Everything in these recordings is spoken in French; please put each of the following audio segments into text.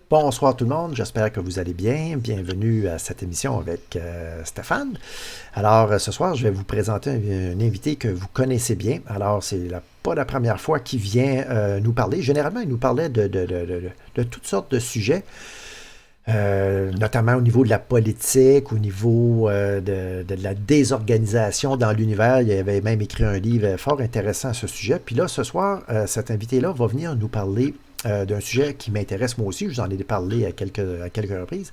Bonsoir tout le monde, j'espère que vous allez bien. Bienvenue à cette émission avec Stéphane. Alors ce soir, je vais vous présenter un invité que vous connaissez bien. Alors pas la première fois qu'il vient nous parler. Généralement, il nous parlait de toutes sortes de sujets, notamment au niveau de la politique, au niveau de la désorganisation dans l'univers. Il avait même écrit un livre fort intéressant à ce sujet. Puis là, ce soir, cet invité-là va venir nous parler d'un sujet qui m'intéresse moi aussi. Je vous en ai parlé à quelques reprises.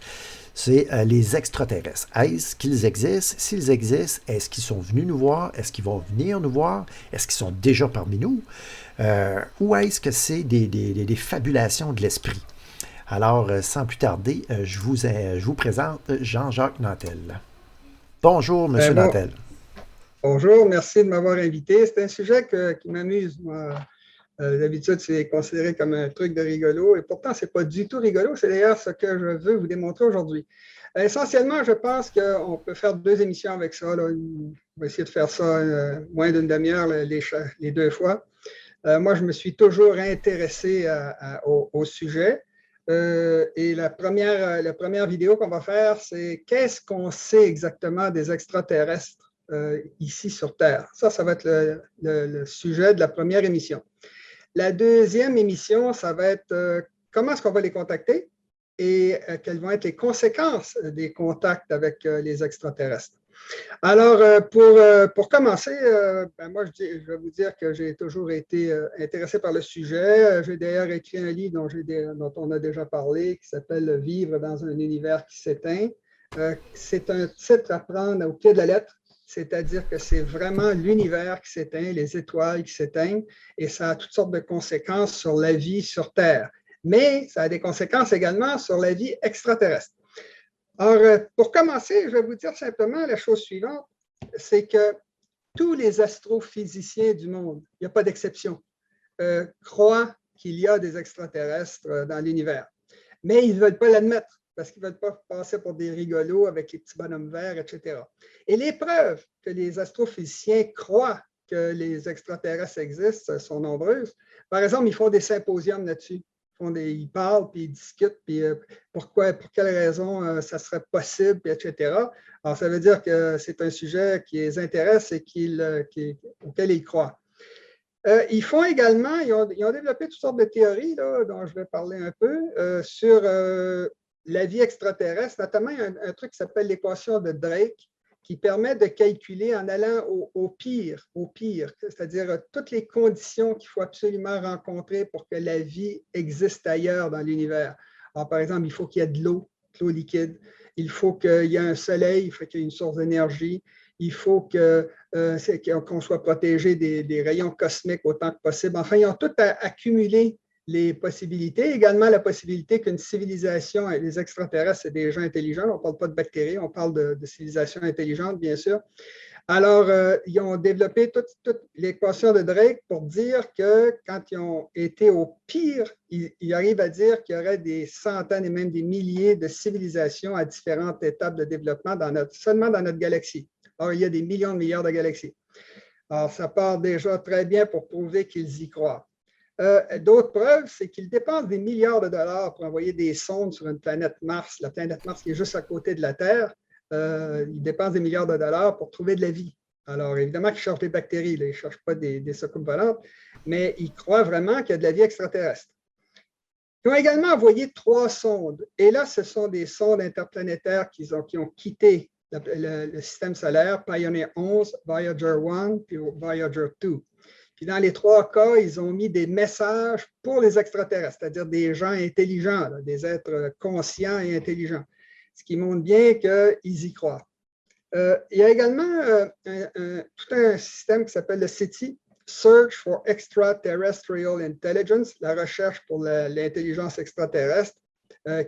C'est les extraterrestres. Est-ce qu'ils existent? S'ils existent, est-ce qu'ils sont venus nous voir? Est-ce qu'ils vont venir nous voir? Est-ce qu'ils sont déjà parmi nous? Ou est-ce que c'est des fabulations de l'esprit? Alors, sans plus tarder, je vous présente Jean-Jacques Nantel. Bonjour, Monsieur Bon, Nantel. bonjour, merci de m'avoir invité. C'est un sujet qui m'amuse, moi. D'habitude, c'est considéré comme un truc de rigolo, et pourtant, ce n'est pas du tout rigolo. C'est d'ailleurs ce que je veux vous démontrer aujourd'hui. Essentiellement, je pense qu'on peut faire 2 émissions avec ça, là. On va essayer de faire ça moins d'une demi-heure les 2 fois. Moi, je me suis toujours intéressé au sujet. Et la première vidéo qu'on va faire, c'est qu'est-ce qu'on sait exactement des extraterrestres ici sur Terre. Ça va être le sujet de la première émission. La deuxième émission, ça va être comment est-ce qu'on va les contacter et quelles vont être les conséquences des contacts avec les extraterrestres. Alors, pour commencer, moi, je vais vous dire que j'ai toujours été intéressé par le sujet. J'ai d'ailleurs écrit un livre dont on a déjà parlé, qui s'appelle « Vivre dans un univers qui s'éteint ». C'est un titre à prendre au pied de la lettre, c'est-à-dire que c'est vraiment l'univers qui s'éteint, les étoiles qui s'éteignent, et ça a toutes sortes de conséquences sur la vie sur Terre. Mais ça a des conséquences également sur la vie extraterrestre. Alors, pour commencer, je vais vous dire simplement la chose suivante, c'est que tous les astrophysiciens du monde, il n'y a pas d'exception, croient qu'il y a des extraterrestres dans l'univers. Mais ils ne veulent pas l'admettre parce qu'ils ne veulent pas passer pour des rigolos avec les petits bonhommes verts, etc. Et les preuves que les astrophysiciens croient que les extraterrestres existent sont nombreuses. Par exemple, ils font des symposiums là-dessus. Ils parlent, puis ils discutent, puis pour quelle raison ça serait possible, puis etc. Alors, ça veut dire que c'est un sujet qui les intéresse et auquel ils croient. Ils font également, ils ont développé toutes sortes de théories là, dont je vais parler un peu sur la vie extraterrestre, notamment un truc qui s'appelle l'équation de Drake, qui permet de calculer en allant au pire, c'est-à-dire toutes les conditions qu'il faut absolument rencontrer pour que la vie existe ailleurs dans l'univers. Alors, par exemple, il faut qu'il y ait de l'eau liquide, il faut qu'il y ait un soleil, il faut qu'il y ait une source d'énergie, il faut qu'on soit protégé des rayons cosmiques autant que possible. Enfin, ils ont tout accumulé les possibilités, également la possibilité qu'une civilisation, les extraterrestres, c'est des gens intelligents, on ne parle pas de bactéries, on parle de civilisation intelligente, bien sûr. Alors, ils ont développé toute l'équation de Drake pour dire que quand ils ont été au pire, ils arrivent à dire qu'il y aurait des centaines et même des milliers de civilisations à différentes étapes de développement seulement dans notre galaxie. Alors, il y a des millions de milliards de galaxies. Alors, ça part déjà très bien pour prouver qu'ils y croient. D'autres preuves, c'est qu'ils dépensent des milliards de dollars pour envoyer des sondes sur une planète Mars, la planète Mars qui est juste à côté de la Terre. Ils dépensent des milliards de dollars pour trouver de la vie. Alors, évidemment qu'ils cherchent des bactéries, là, ils ne cherchent pas des soucoupes volantes, mais ils croient vraiment qu'il y a de la vie extraterrestre. Ils ont également envoyé 3 sondes. Et là, ce sont des sondes interplanétaires qui ont quitté le système solaire, Pioneer 11, Voyager 1, puis Voyager 2. Puis dans les 3 cas, ils ont mis des messages pour les extraterrestres, c'est-à-dire des gens intelligents, là, des êtres conscients et intelligents, ce qui montre bien qu'ils y croient. Il y a également tout un système qui s'appelle le SETI, Search for Extraterrestrial Intelligence, la recherche pour l'intelligence extraterrestre,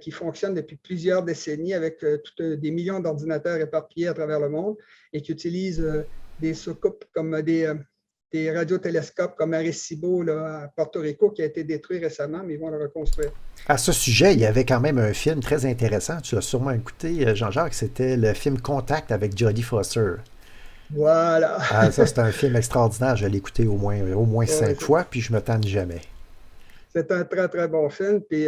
qui fonctionne depuis plusieurs décennies avec des millions d'ordinateurs éparpillés à travers le monde et qui utilise des soucoupes comme des radiotélescopes comme Arecibo là, à Porto Rico qui a été détruit récemment, mais ils vont le reconstruire. À ce sujet, il y avait quand même un film très intéressant. Tu l'as sûrement écouté, Jean-Jacques. C'était le film Contact avec Jodie Foster. Voilà. Ah, ça, c'est un film extraordinaire. Je l'ai écouté au moins Ouais, 5 fois, puis je me tanne jamais. C'est un très, très bon film. Puis,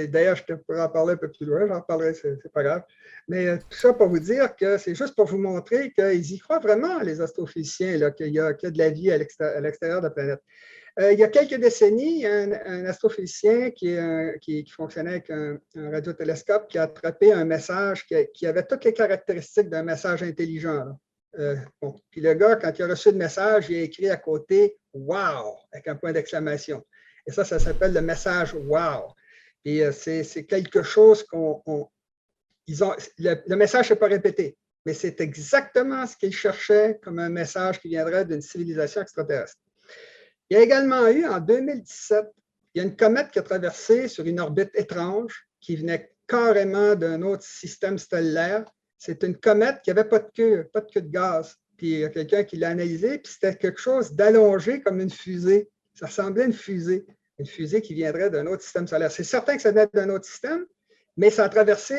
d'ailleurs, je pourrais en parler un peu plus loin, j'en parlerai, c'est pas grave. Mais tout ça pour vous dire que c'est juste pour vous montrer qu'ils y croient vraiment, les astrophysiciens, qu'il y a de la vie à l'extérieur de la planète. Il y a quelques décennies, il y a un astrophysicien qui fonctionnait avec un radiotélescope qui a attrapé un message qui avait toutes les caractéristiques d'un message intelligent. Bon. Puis le gars, quand il a reçu le message, il a écrit à côté « Wow » avec un point d'exclamation. Et ça s'appelle le message « Wow ». Et c'est quelque chose le message n'est pas répété, mais c'est exactement ce qu'ils cherchaient comme un message qui viendrait d'une civilisation extraterrestre. Il y a également eu, en 2017, il y a une comète qui a traversé sur une orbite étrange qui venait carrément d'un autre système stellaire. C'est une comète qui n'avait pas de queue de gaz. Puis il y a quelqu'un qui l'a analysé, puis c'était quelque chose d'allongé comme une fusée. Ça ressemblait à une fusée qui viendrait d'un autre système solaire. C'est certain que ça venait d'un autre système, mais ça a traversé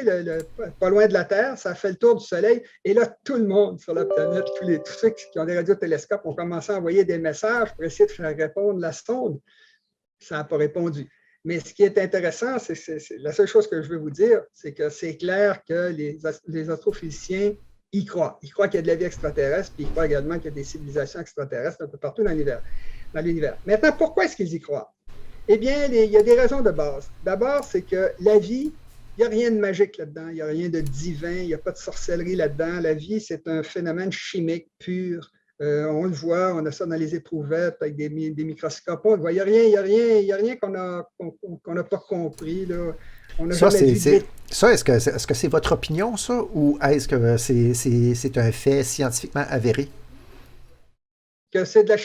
pas loin de la Terre, ça a fait le tour du Soleil, et là, tout le monde sur la planète, tous ceux qui ont des radiotélescopes ont commencé à envoyer des messages pour essayer de faire répondre la sonde. Ça n'a pas répondu. Mais ce qui est intéressant, la seule chose que je veux vous dire, c'est que c'est clair que les astrophysiciens y croient. Ils croient qu'il y a de la vie extraterrestre, puis ils croient également qu'il y a des civilisations extraterrestres un peu partout dans l'univers. Maintenant, pourquoi est-ce qu'ils y croient? Eh bien, il y a des raisons de base. D'abord, c'est que la vie, il n'y a rien de magique là-dedans, il n'y a rien de divin, il n'y a pas de sorcellerie là-dedans. La vie, c'est un phénomène chimique pur. On le voit, on a ça dans les éprouvettes avec des microscopes. On le voit, il n'y a rien qu'on n'a pas compris. Là. On a Ça, est-ce que c'est votre opinion, ça, ou est-ce que c'est un fait scientifiquement avéré? Que c'est de la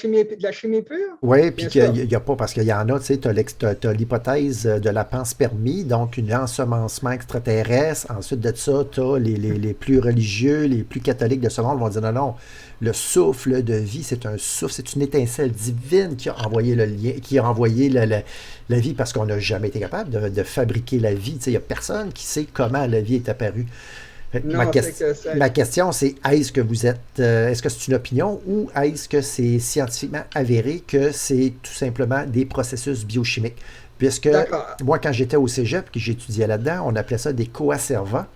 chimie pure? Oui, puis qu'il n'y a pas, parce qu'il y en a, tu sais, tu as l'hypothèse de la panspermie, donc un ensemencement extraterrestre. Ensuite de ça, tu as les plus religieux, les plus catholiques de ce monde vont dire non, le souffle de vie, c'est un souffle, c'est une étincelle divine qui a envoyé le lien, qui a envoyé la vie, parce qu'on n'a jamais été capable de fabriquer la vie. Tu sais, il n'y a personne qui sait comment la vie est apparue. Non, Ma question, c'est est-ce que c'est une opinion ou est-ce que c'est scientifiquement avéré que c'est tout simplement des processus biochimiques? Puisque moi, quand j'étais au cégep, que j'étudiais là-dedans, on appelait ça des coacervas.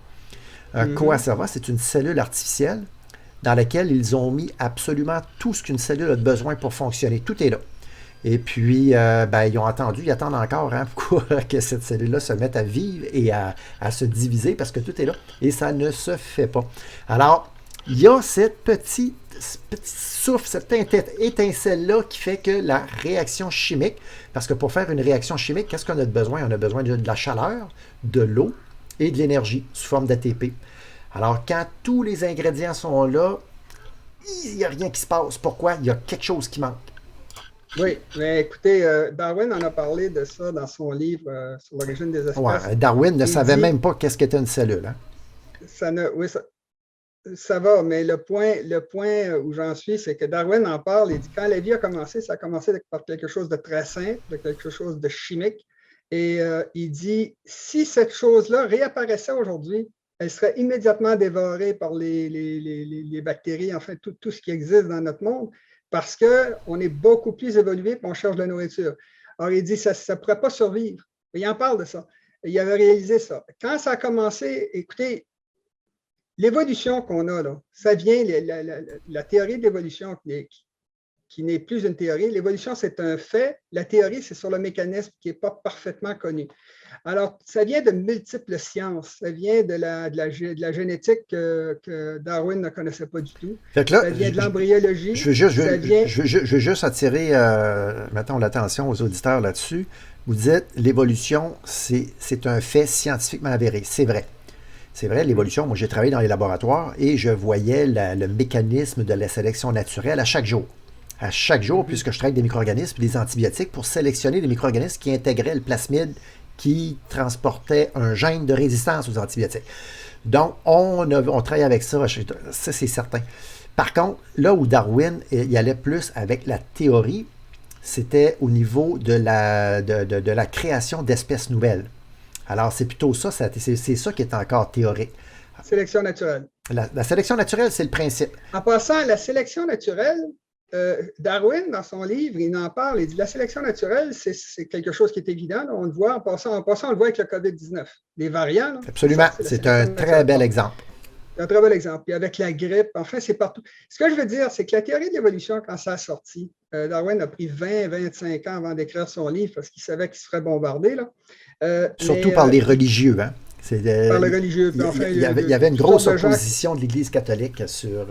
Un coacerva, c'est une cellule artificielle dans laquelle ils ont mis absolument tout ce qu'une cellule a besoin pour fonctionner. Tout est là. Et puis, ils attendent encore pour que cette cellule-là se mette à vivre et à se diviser parce que tout est là. Et ça ne se fait pas. Alors, il y a cette petit souffle, cette étincelle-là qui fait que la réaction chimique, parce que pour faire une réaction chimique, qu'est-ce qu'on a besoin? On a besoin de la chaleur, de l'eau et de l'énergie sous forme d'ATP. Alors, quand tous les ingrédients sont là, il n'y a rien qui se passe. Pourquoi? Il y a quelque chose qui manque. Oui, mais écoutez, Darwin en a parlé de ça dans son livre sur l'origine des espèces. Ouais, Darwin ne savait même pas qu'est-ce qu'était une cellule. Hein? Oui, ça va, mais le point où j'en suis, c'est que Darwin en parle, il dit quand la vie a commencé, ça a commencé par quelque chose de très simple, de quelque chose de chimique. Et il dit, si cette chose-là réapparaissait aujourd'hui, elle serait immédiatement dévorée par les bactéries, enfin tout ce qui existe dans notre monde, parce qu'on est beaucoup plus évolué et on cherche de la nourriture. Alors, il dit, ça ne pourrait pas survivre. Il en parle de ça. Il avait réalisé ça. Quand ça a commencé, écoutez, l'évolution qu'on a là, ça vient, la théorie de l'évolution qui n'est plus une théorie. L'évolution, c'est un fait. La théorie, c'est sur le mécanisme qui n'est pas parfaitement connu. Alors, ça vient de multiples sciences. Ça vient de la génétique que Darwin ne connaissait pas du tout. Là, ça vient de l'embryologie. Je veux juste attirer, mettons, l'attention aux auditeurs là-dessus. Vous dites, l'évolution, c'est un fait scientifiquement avéré. C'est vrai. C'est vrai, l'évolution, moi j'ai travaillé dans les laboratoires et je voyais le mécanisme de la sélection naturelle à chaque jour. À chaque jour, puisque je travaille avec des micro-organismes et des antibiotiques pour sélectionner des micro-organismes qui intégraient le plasmide qui transportait un gène de résistance aux antibiotiques. Donc, on travaille avec ça, ça c'est certain. Par contre, là où Darwin il allait plus avec la théorie, c'était au niveau de la création d'espèces nouvelles. Alors, c'est plutôt ça, c'est ça qui est encore théorique. Sélection naturelle. La sélection naturelle, c'est le principe. En passant, la sélection naturelle, Darwin, dans son livre, il en parle, il dit la sélection naturelle, c'est quelque chose qui est évident. Là, on le voit en passant, on le voit avec le COVID-19. Les variants, là, Absolument, c'est un très bel exemple. C'est un très bel exemple. Puis avec la grippe, enfin, c'est partout. Ce que je veux dire, c'est que la théorie de l'évolution, quand ça a sorti, Darwin a pris 20-25 ans avant d'écrire son livre parce qu'il savait qu'il se ferait bombarder. Là. Surtout par les religieux, hein? Par les religieux. Puis Enfin, il y avait une grosse opposition de l'Église catholique sur...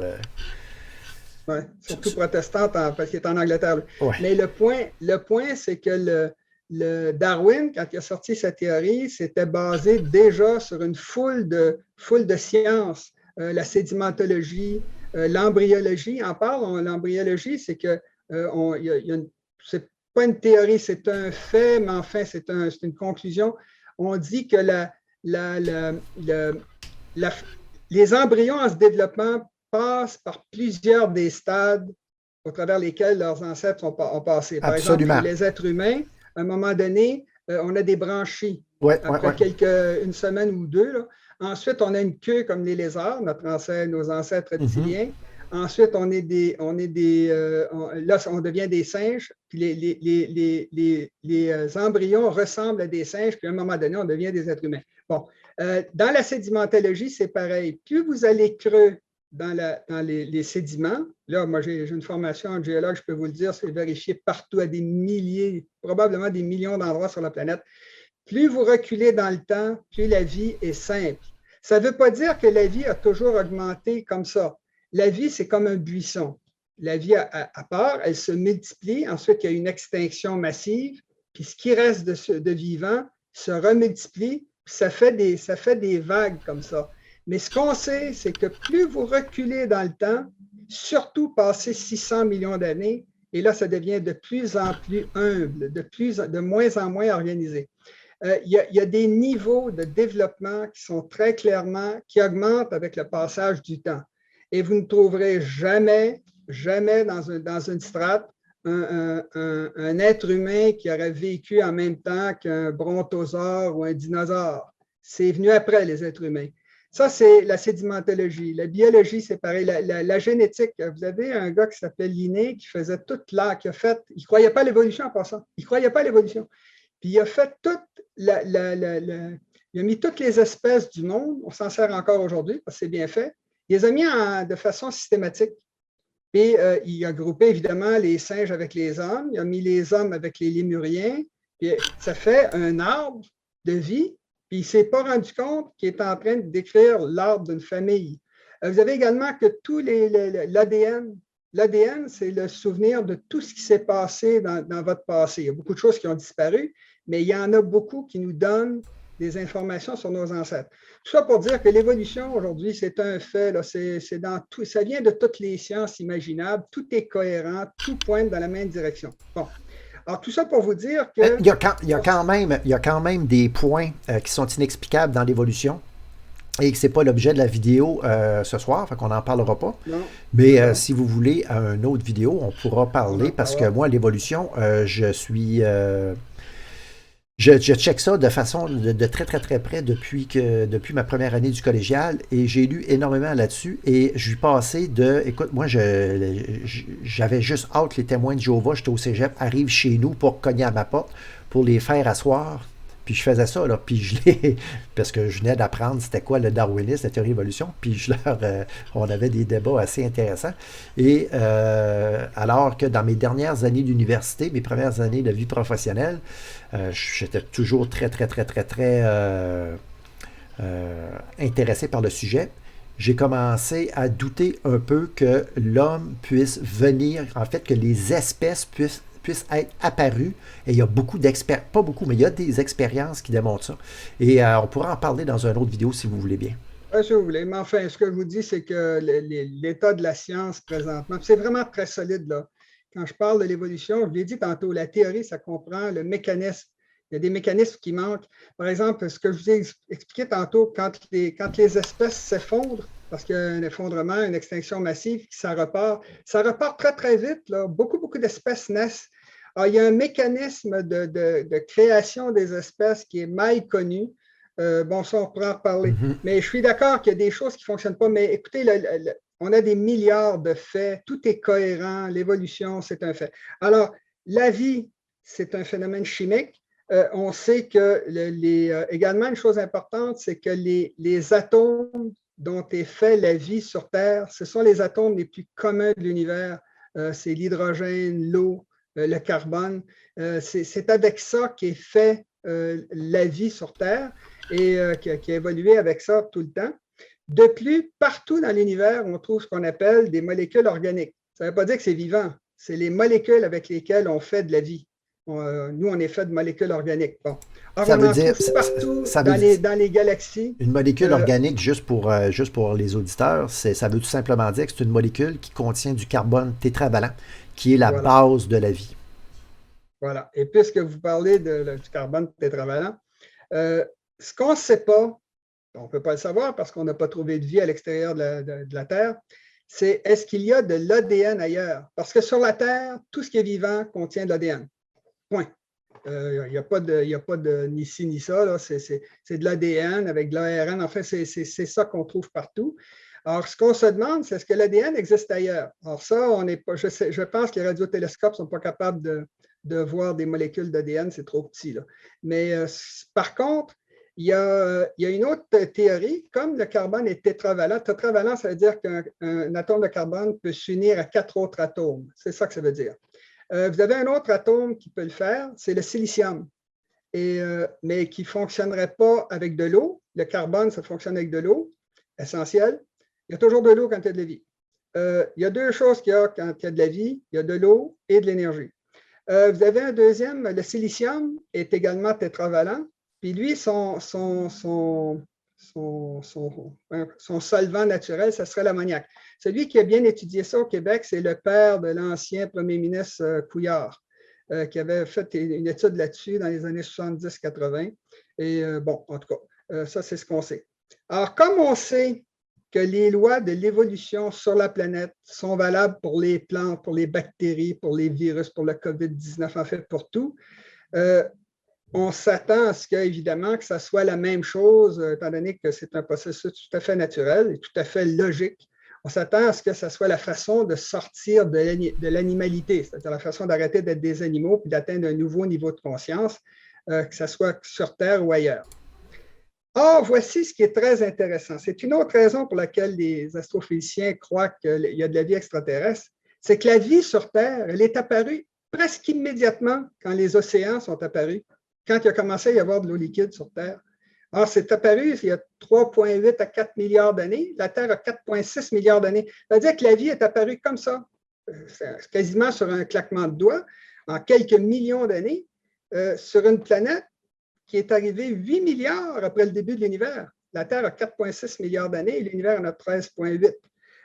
surtout protestante, parce qu'il est en Angleterre. Ouais. Mais le point c'est que le Darwin, quand il a sorti sa théorie, c'était basé déjà sur une foule de sciences, la sédimentologie, l'embryologie. En parle, l'embryologie, c'est que c'est pas une théorie, c'est un fait, mais enfin, c'est une conclusion. On dit que les embryons en se développant passent par plusieurs des stades au travers lesquels leurs ancêtres ont passé. Par Absolument. exemple, les êtres humains, à un moment donné, on a des branchies après une semaine ou deux. Là. Ensuite, on a une queue comme les lézards, nos ancêtres reptiliens. Ensuite, on devient des singes, puis les embryons ressemblent à des singes, puis à un moment donné, on devient des êtres humains. Bon, dans la sédimentologie, c'est pareil. Plus vous allez creux dans les sédiments, là, moi, j'ai une formation en géologue, je peux vous le dire, c'est vérifié partout à des milliers, probablement des millions d'endroits sur la planète. Plus vous reculez dans le temps, plus la vie est simple. Ça ne veut pas dire que la vie a toujours augmenté comme ça. La vie, c'est comme un buisson. La vie, à part, elle se multiplie. Ensuite, il y a une extinction massive. Puis ce qui reste de vivant se remultiplie. Puis ça fait des vagues comme ça. Mais ce qu'on sait, c'est que plus vous reculez dans le temps, surtout passé 600 millions d'années, et là, ça devient de plus en plus humble, de moins en moins organisé. Il y a des niveaux de développement qui sont très clairement, qui augmentent avec le passage du temps. Et vous ne trouverez jamais dans une strate un être humain qui aurait vécu en même temps qu'un brontosaure ou un dinosaure. C'est venu après les êtres humains. Ça, c'est la sédimentologie. La biologie, c'est pareil. La génétique, vous avez un gars qui s'appelle Linné qui faisait toute il ne croyait pas à l'évolution en passant. Il ne croyait pas à l'évolution. Puis il a fait il a mis toutes les espèces du monde, on s'en sert encore aujourd'hui parce que c'est bien fait. Il les a mis de façon systématique. Et il a groupé évidemment les singes avec les hommes, il a mis les hommes avec les lémuriens, puis ça fait un arbre de vie, puis il ne s'est pas rendu compte qu'il est en train de décrire l'arbre d'une famille. Vous avez également que tout l'ADN. L'ADN, c'est le souvenir de tout ce qui s'est passé dans votre passé. Il y a beaucoup de choses qui ont disparu, mais il y en a beaucoup qui nous donnent des informations sur nos ancêtres. Tout ça pour dire que l'évolution aujourd'hui, c'est un fait, là, c'est dans tout, ça vient de toutes les sciences imaginables, tout est cohérent, tout pointe dans la même direction. Bon. Alors, tout ça pour vous dire que... Il y a quand même des points qui sont inexplicables dans l'évolution et que ce n'est pas l'objet de la vidéo ce soir, fait qu'on n'en parlera pas. Non. Mais si vous voulez, à une autre vidéo, on pourra parler parce que moi, l'évolution, je suis... Je check ça de façon de très, très, très près depuis ma première année du collégial et j'ai lu énormément là-dessus et je suis passé écoute, moi, j'avais juste hâte, les témoins de Jéhovah, j'étais au cégep, arrivent chez nous pour cogner à ma porte, pour les faire asseoir. Puis je faisais ça, là, puis parce que je venais d'apprendre c'était quoi le darwinisme, la théorie de l'évolution, puis on avait des débats assez intéressants. Et alors que dans mes dernières années d'université, mes premières années de vie professionnelle, j'étais toujours très, très, très, très, très intéressé par le sujet. J'ai commencé à douter un peu que l'homme puisse venir, en fait, que les espèces puissent être apparues. Et il y a beaucoup d'expériences, pas beaucoup, mais il y a des expériences qui démontrent ça. Et on pourra en parler dans une autre vidéo si vous voulez bien. Oui, si vous voulez. Mais enfin, ce que je vous dis, c'est que l'état de la science présentement, c'est vraiment très solide, là. Quand je parle de l'évolution, je l'ai dit tantôt, la théorie, ça comprend le mécanisme. Il y a des mécanismes qui manquent. Par exemple, ce que je vous ai expliqué tantôt, quand les espèces s'effondrent, parce qu'il y a un effondrement, une extinction massive, ça repart très, très vite, là. Beaucoup, beaucoup d'espèces naissent. Alors, il y a un mécanisme de création des espèces qui est mal connu. Bon, ça, on pourra en reparler. Mais je suis d'accord qu'il y a des choses qui ne fonctionnent pas. Mais écoutez, On a des milliards de faits, tout est cohérent, l'évolution, c'est un fait. Alors, la vie, c'est un phénomène chimique. On sait que également, une chose importante, c'est que les atomes dont est fait la vie sur Terre, ce sont les atomes les plus communs de l'univers. C'est l'hydrogène, l'eau, le carbone. C'est avec ça qu'est fait la vie sur Terre et qui a évolué avec ça tout le temps. De plus, partout dans l'univers, on trouve ce qu'on appelle des molécules organiques. Ça ne veut pas dire que c'est vivant, c'est les molécules avec lesquelles on fait de la vie. Nous, on est fait de molécules organiques. Bon. Alors, Ça on veut en dire, trouve partout ça veut dire dans les galaxies. une molécule organique, juste pour les auditeurs, ça veut tout simplement dire que c'est une molécule qui contient du carbone tétravalent, qui est la Voilà. base de la vie. Voilà. Et puisque vous parlez du carbone tétravalent, ce qu'on ne sait pas, on ne peut pas le savoir parce qu'on n'a pas trouvé de vie à l'extérieur de la Terre, c'est est-ce qu'il y a de l'ADN ailleurs? Parce que sur la Terre, tout ce qui est vivant contient de l'ADN. Point. Il n'y a pas de ni ci ni ça, c'est de l'ADN avec de l'ARN. En fait, c'est ça qu'on trouve partout. Alors, ce qu'on se demande, c'est est-ce que l'ADN existe ailleurs? Alors ça, on n'est pas, je pense que les radiotélescopes ne sont pas capables de voir des molécules d'ADN, c'est trop petit. Là. Mais par contre, il y a une autre théorie, comme le carbone est tétravalent. Tétravalent, ça veut dire qu'un atome de carbone peut s'unir à 4 autres atomes. C'est ça que ça veut dire. Vous avez un autre atome qui peut le faire, c'est le silicium, mais qui ne fonctionnerait pas avec de l'eau. Le carbone, ça fonctionne avec de l'eau, essentiel. Il y a toujours de l'eau quand il y a de la vie. Il y a deux choses qu'il y a quand il y a de la vie, il y a de l'eau et de l'énergie. Vous avez un deuxième, le silicium est également tétravalent. Puis lui, son solvant naturel, ce serait l'ammoniac. Celui qui a bien étudié ça au Québec, c'est le père de l'ancien premier ministre Couillard, qui avait fait une étude là-dessus dans les années 70-80. Et bon, en tout cas, ça, c'est ce qu'on sait. Alors, comme on sait que les lois de l'évolution sur la planète sont valables pour les plantes, pour les bactéries, pour les virus, pour le COVID-19, en fait, pour tout, on s'attend à ce qu'évidemment que ça soit la même chose, étant donné que c'est un processus tout à fait naturel et tout à fait logique. On s'attend à ce que ça soit la façon de sortir de l'animalité, c'est-à-dire la façon d'arrêter d'être des animaux puis d'atteindre un nouveau niveau de conscience, que ce soit sur Terre ou ailleurs. Or, voici ce qui est très intéressant. C'est une autre raison pour laquelle les astrophysiciens croient qu'il y a de la vie extraterrestre, c'est que la vie sur Terre, elle est apparue presque immédiatement quand les océans sont apparus, quand il a commencé à y avoir de l'eau liquide sur Terre. Alors, c'est apparu il y a 3,8 à 4 milliards d'années. La Terre a 4,6 milliards d'années. Ça veut dire que la vie est apparue comme ça, quasiment sur un claquement de doigts, en quelques millions d'années, sur une planète qui est arrivée 8 milliards après le début de l'univers. La Terre a 4,6 milliards d'années et l'univers en a 13,8.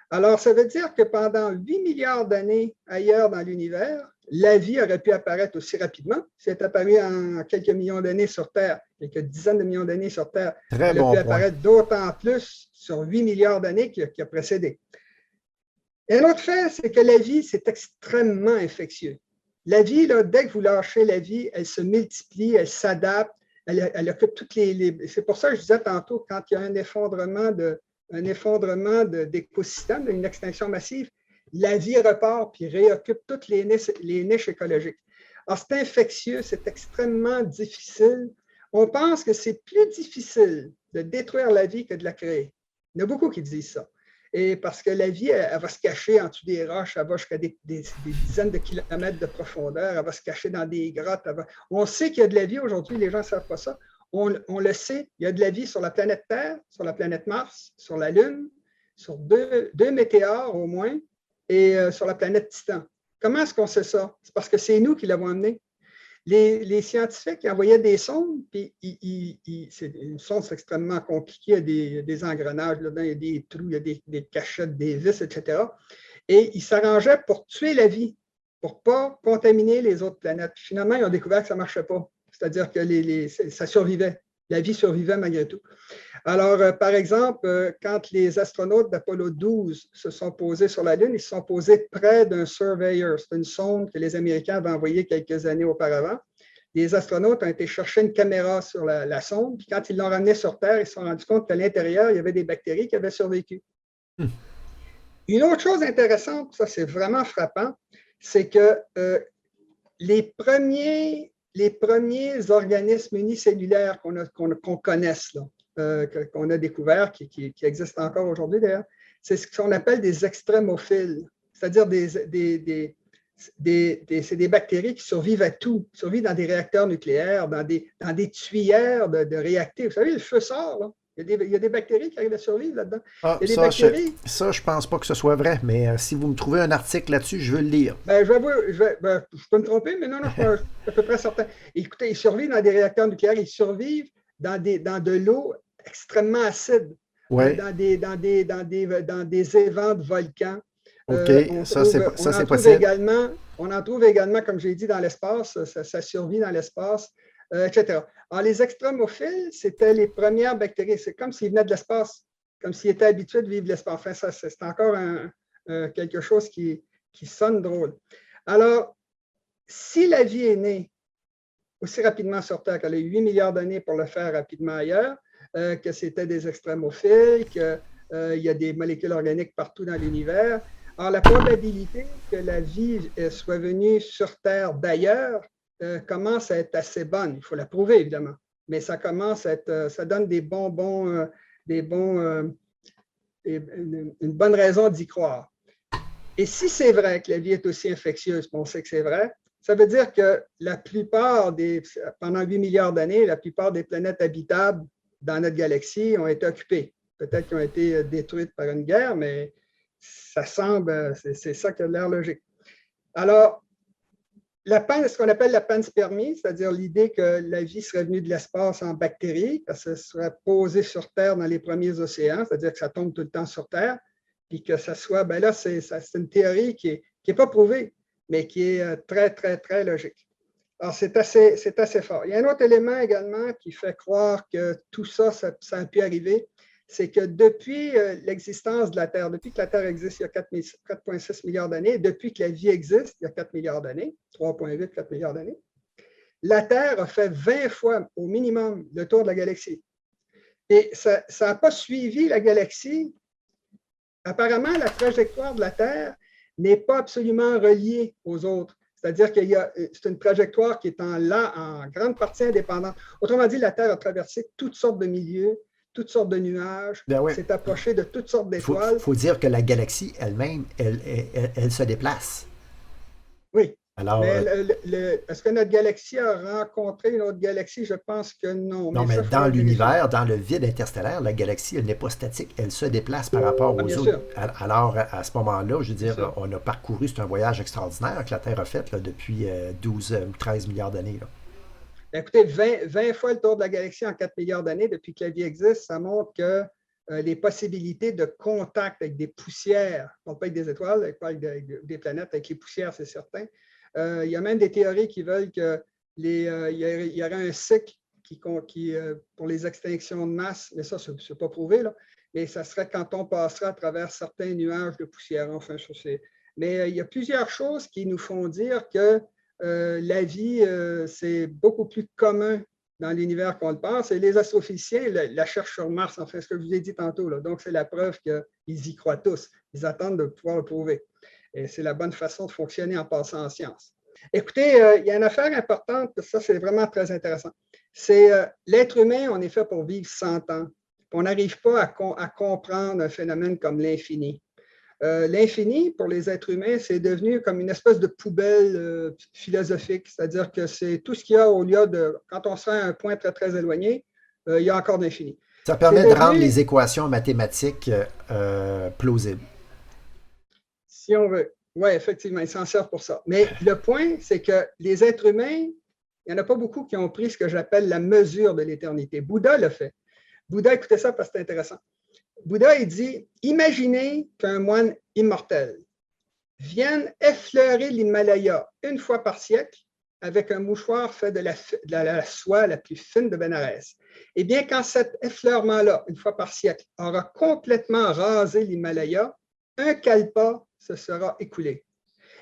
Alors, ça veut dire que pendant 8 milliards d'années ailleurs dans l'univers, la vie aurait pu apparaître aussi rapidement. Si elle est apparue en quelques millions d'années sur Terre, quelques dizaines de millions d'années sur Terre, elle a pu apparaître d'autant plus sur 8 milliards d'années qui a précédé. Et un autre fait, c'est que la vie, c'est extrêmement infectieux. La vie, là, dès que vous lâchez la vie, elle se multiplie, elle s'adapte, elle occupe toutes les... C'est pour ça que je disais tantôt, quand il y a un effondrement d'écosystèmes, une extinction massive, la vie repart puis réoccupe toutes les niches écologiques. Alors, c'est infectieux, c'est extrêmement difficile. On pense que c'est plus difficile de détruire la vie que de la créer. Il y en a beaucoup qui disent ça. Et parce que la vie, elle va se cacher en dessous des roches, elle va jusqu'à des dizaines de kilomètres de profondeur, elle va se cacher dans des grottes. On sait qu'il y a de la vie aujourd'hui, les gens ne savent pas ça. On le sait, il y a de la vie sur la planète Terre, sur la planète Mars, sur la Lune, sur deux météores au moins, et sur la planète Titan. Comment est-ce qu'on sait ça? C'est parce que c'est nous qui l'avons amené. Les scientifiques ils envoyaient des sondes, puis une sonde, c'est extrêmement compliqué, il y a des engrenages là-dedans, il y a des trous, il y a des cachettes, des vis, etc. Et ils s'arrangeaient pour tuer la vie, pour ne pas contaminer les autres planètes. Puis finalement, ils ont découvert que ça ne marchait pas. C'est-à-dire que ça survivait. La vie survivait malgré tout. Alors, par exemple, quand les astronautes d'Apollo 12 se sont posés sur la Lune, ils se sont posés près d'un Surveyor. C'est une sonde que les Américains avaient envoyée quelques années auparavant. Les astronautes ont été chercher une caméra sur la sonde, puis quand ils l'ont ramenée sur Terre, ils se sont rendus compte qu'à l'intérieur, il y avait des bactéries qui avaient survécu. Une autre chose intéressante, ça c'est vraiment frappant, c'est que les premiers organismes unicellulaires qu'on connaisse, qu'on a découverts, qui existent encore aujourd'hui d'ailleurs, c'est ce qu'on appelle des extrémophiles, c'est-à-dire c'est des bactéries qui survivent à tout, survivent dans des réacteurs nucléaires, dans des tuyères de réactifs. Vous savez, le feu sort, là. Il y a des bactéries qui arrivent à survivre là-dedans. Ah, Il y a des bactéries. ça, je pense pas que ce soit vrai, mais si vous me trouvez un article là-dessus, je veux le lire. Ben, je peux me tromper, mais non, je suis à peu près certain. Écoutez, ils survivent dans des réacteurs nucléaires, ils survivent dans de l'eau extrêmement acide, Oui, dans des évents de volcans. OK, ça, c'est possible. On en trouve également, comme j'ai dit, dans l'espace, ça survit dans l'espace, etc. Alors, les extrémophiles, c'était les premières bactéries. C'est comme s'ils venaient de l'espace, comme s'ils étaient habitués de vivre l'espace. Enfin, ça, c'est encore quelque chose qui sonne drôle. Alors, si la vie est née aussi rapidement sur Terre, qu'elle a eu 8 milliards d'années pour le faire rapidement ailleurs, que c'était des extrémophiles, qu'il y a des molécules organiques partout dans l'univers, alors la probabilité que la vie soit venue sur Terre d'ailleurs commence à être assez bonne. Il faut la prouver, évidemment, mais ça commence à être, ça donne une bonne raison d'y croire. Et si c'est vrai que la vie est aussi infectieuse, on sait que c'est vrai, ça veut dire que pendant 8 milliards d'années, la plupart des planètes habitables dans notre galaxie ont été occupées. Peut-être qu'elles ont été détruites par une guerre, mais ça semble, c'est ça qui a l'air logique. Alors, ce qu'on appelle la panspermie, c'est-à-dire l'idée que la vie serait venue de l'espace en bactéries, que ça serait posé sur Terre dans les premiers océans, c'est-à-dire que ça tombe tout le temps sur Terre, puis que ça soit, ben là, c'est une théorie qui n'est pas prouvée, mais qui est très, très, très logique. Alors, c'est assez fort. Il y a un autre élément également qui fait croire que tout ça, ça a pu arriver, c'est que depuis l'existence de la Terre, depuis que la Terre existe il y a 4,6 milliards d'années, depuis que la vie existe il y a 4 milliards d'années, 3,8, 4 milliards d'années, la Terre a fait 20 fois au minimum le tour de la galaxie. Et ça n'a pas suivi la galaxie. Apparemment, la trajectoire de la Terre n'est pas absolument reliée aux autres. C'est-à-dire que c'est une trajectoire qui est en grande partie indépendante. Autrement dit, la Terre a traversé toutes sortes de milieux, toutes sortes de nuages, Ben ouais. s'est approchée de toutes sortes Il d'étoiles. faut dire que la galaxie elle-même, elle se déplace. Oui. Alors, Mais est-ce que notre galaxie a rencontré une autre galaxie? Je pense que non. non, Mais mais ça, il dans faudrait vérifier. l'univers, dans le vide interstellaire, la galaxie, elle n'est pas statique, elle se déplace par rapport Ah, aux bien autres. sûr. Alors, à ce moment-là, je veux Bien dire, sûr. on a parcouru, c'est un voyage extraordinaire que la Terre a fait là, depuis 12, 13 milliards d'années. Là. Écoutez, 20 fois le tour de la galaxie en 4 milliards d'années depuis que la vie existe, ça montre que les possibilités de contact avec des poussières, non pas avec des étoiles, pas avec des planètes, avec les poussières, c'est certain. Il y a même des théories qui veulent que il y aurait un cycle pour les extinctions de masse, mais ça, ce n'est pas prouvé, là, mais ça serait quand on passera à travers certains nuages de poussière. Enfin, mais il y a plusieurs choses qui nous font dire que la vie, c'est beaucoup plus commun dans l'univers qu'on le pense. Et les astrophysiciens la cherchent sur Mars, enfin, ce que je vous ai dit tantôt. Là. Donc, c'est la preuve qu'ils y croient tous. Ils attendent de pouvoir le prouver. Et c'est la bonne façon de fonctionner en passant en sciences. Écoutez, il y a une affaire importante, ça, c'est vraiment très intéressant. C'est l'être humain, on est fait pour vivre 100 ans. On n'arrive pas à comprendre un phénomène comme l'infini. L'infini, pour les êtres humains, c'est devenu comme une espèce de poubelle philosophique, c'est-à-dire que c'est tout ce qu'il y a au lieu de, quand on sera à un point très, très éloigné, il y a encore d'infini. Ça C'est permet de rendre devenu, les équations mathématiques plausibles. si on veut, oui, effectivement, ils s'en servent pour ça. Mais le point, c'est que les êtres humains, il n'y en a pas beaucoup qui ont pris ce que j'appelle la mesure de l'éternité. Bouddha l'a fait. Bouddha, écoutez ça parce que c'est intéressant. Bouddha, il dit, imaginez qu'un moine immortel vienne effleurer l'Himalaya une fois par siècle avec un mouchoir fait de la soie la plus fine de Bénarès. Eh bien, quand cet effleurement-là, une fois par siècle, aura complètement rasé l'Himalaya, un kalpa se sera écoulé.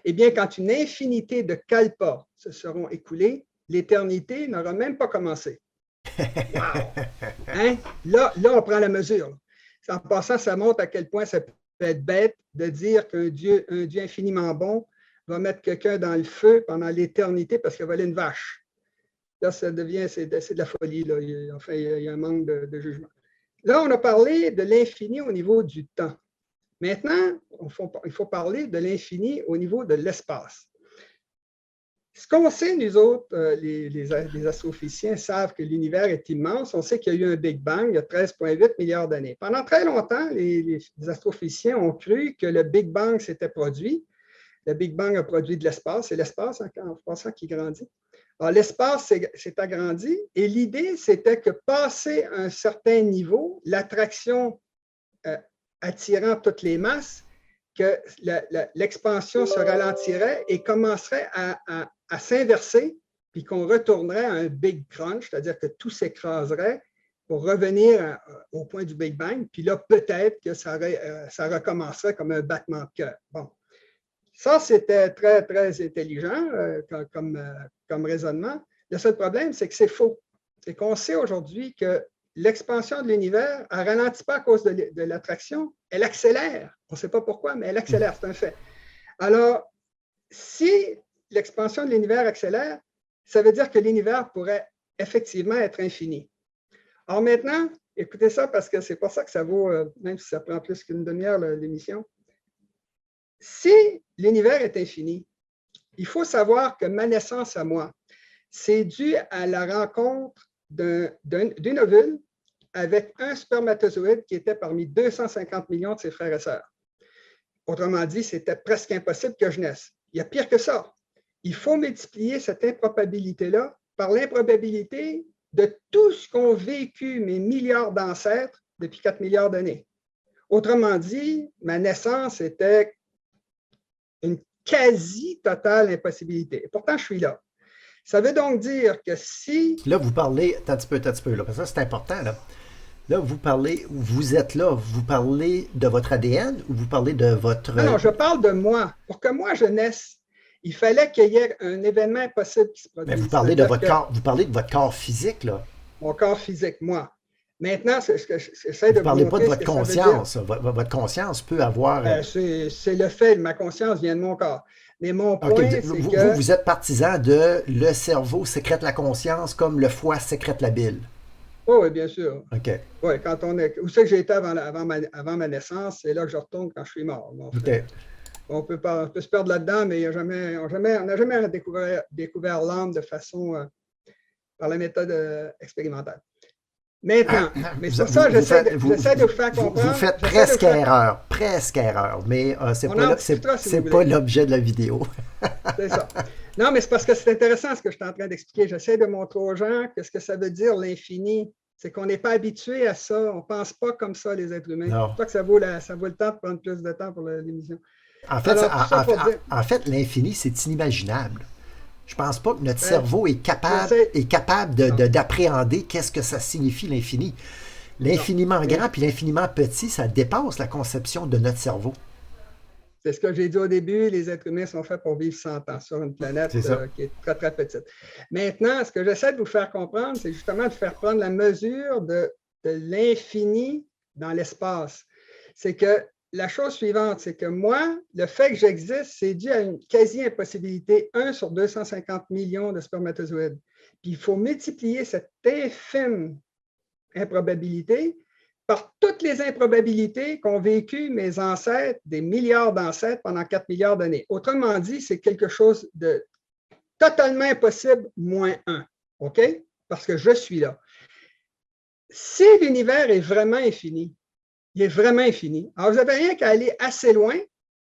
Eh bien, quand une infinité de kalpas se seront écoulés, l'éternité n'aura même pas commencé. Wow! Hein? Là, on prend la mesure. En passant, ça montre à quel point ça peut être bête de dire qu'un Dieu infiniment bon va mettre quelqu'un dans le feu pendant l'éternité parce qu'il a volé une vache. Là, c'est de la folie. Là. Enfin, il y a un manque de jugement. Là, on a parlé de l'infini au niveau du temps. Maintenant, il faut parler de l'infini au niveau de l'espace. Ce qu'on sait, nous autres, les astrophysiciens savent que l'univers est immense. On sait qu'il y a eu un Big Bang il y a 13,8 milliards d'années. Pendant très longtemps, les astrophysiciens ont cru que le Big Bang s'était produit. Le Big Bang a produit de l'espace. C'est l'espace, en passant, qui grandit. Alors, l'espace s'est agrandi et l'idée, c'était que passé un certain niveau, l'attraction attirant toutes les masses, que l'expansion se ralentirait et commencerait à s'inverser, puis qu'on retournerait à un Big Crunch, c'est-à-dire que tout s'écraserait pour revenir au point du Big Bang, puis là, peut-être que ça recommencerait comme un battement de cœur. Bon. Ça, c'était très, très intelligent comme raisonnement. Le seul problème, c'est que c'est faux. C'est qu'on sait aujourd'hui que l'expansion de l'univers, elle ne ralentit pas à cause de l'attraction, elle accélère. On ne sait pas pourquoi, mais elle accélère, c'est un fait. Alors, si l'expansion de l'univers accélère, ça veut dire que l'univers pourrait effectivement être infini. Alors maintenant, écoutez ça parce que c'est pour ça que ça vaut, même si ça prend plus qu'une demi-heure l'émission. Si l'univers est infini, il faut savoir que ma naissance à moi, c'est dû à la rencontre d'une ovule avec un spermatozoïde qui était parmi 250 millions de ses frères et sœurs. Autrement dit, c'était presque impossible que je naisse. Il y a pire que ça. Il faut multiplier cette improbabilité-là par l'improbabilité de tout ce qu'ont vécu mes milliards d'ancêtres depuis 4 milliards d'années. Autrement dit, ma naissance était une quasi-totale impossibilité. Et pourtant, je suis là. Ça veut donc dire que si... Là, vous parlez... Attends un petit peu, là, parce que ça, c'est important, là. Là, vous êtes là, vous parlez de votre ADN ou vous parlez de votre... Non, je parle de moi. Pour que moi, je naisse, il fallait qu'il y ait un événement impossible qui se produise. Mais vous parlez de votre corps, vous parlez de votre corps physique, là. Mon corps physique, moi. Maintenant, c'est ce que j'essaie de vous parlez pas de votre conscience. Votre conscience peut avoir... c'est le fait, ma conscience vient de mon corps. Mais mon point, okay, c'est que... Vous êtes partisan de le cerveau sécrète la conscience comme le foie sécrète la bile. Oh, oui, bien sûr. OK. Oui, quand on est... Où c'est que j'ai été avant ma naissance, c'est là que je retourne quand je suis mort. Bon, OK. On peut se perdre là-dedans, mais on n'a jamais découvert l'âme de façon par la méthode expérimentale. Maintenant, mais sur ça, j'essaie de vous faire comprendre. Vous faites presque erreur, mais c'est pas l'objet de la vidéo. C'est ça. Non, mais c'est parce que c'est intéressant ce que je suis en train d'expliquer. J'essaie de montrer aux gens que ce que ça veut dire l'infini. C'est qu'on n'est pas habitué à ça. On ne pense pas comme ça, les êtres humains. C'est pour ça que ça vaut le temps de prendre plus de temps pour l'émission. En fait, l'infini, c'est inimaginable. Je ne pense pas que notre cerveau est capable d'appréhender qu'est-ce que ça signifie l'infini. L'infiniment grand puis l'infiniment petit, ça dépasse la conception de notre cerveau. C'est ce que j'ai dit au début, les êtres humains sont faits pour vivre 100 ans sur une planète qui est très, très petite. Maintenant, ce que j'essaie de vous faire comprendre, c'est justement de faire prendre la mesure de l'infini dans l'espace. C'est que la chose suivante, c'est que moi, le fait que j'existe, c'est dû à une quasi-impossibilité, 1 sur 250 millions de spermatozoïdes. Puis il faut multiplier cette infime improbabilité par toutes les improbabilités qu'ont vécu mes ancêtres, des milliards d'ancêtres pendant 4 milliards d'années. Autrement dit, c'est quelque chose de totalement impossible, moins 1. OK? Parce que je suis là. Si l'univers est vraiment infini, il est vraiment infini. Alors, vous n'avez rien qu'à aller assez loin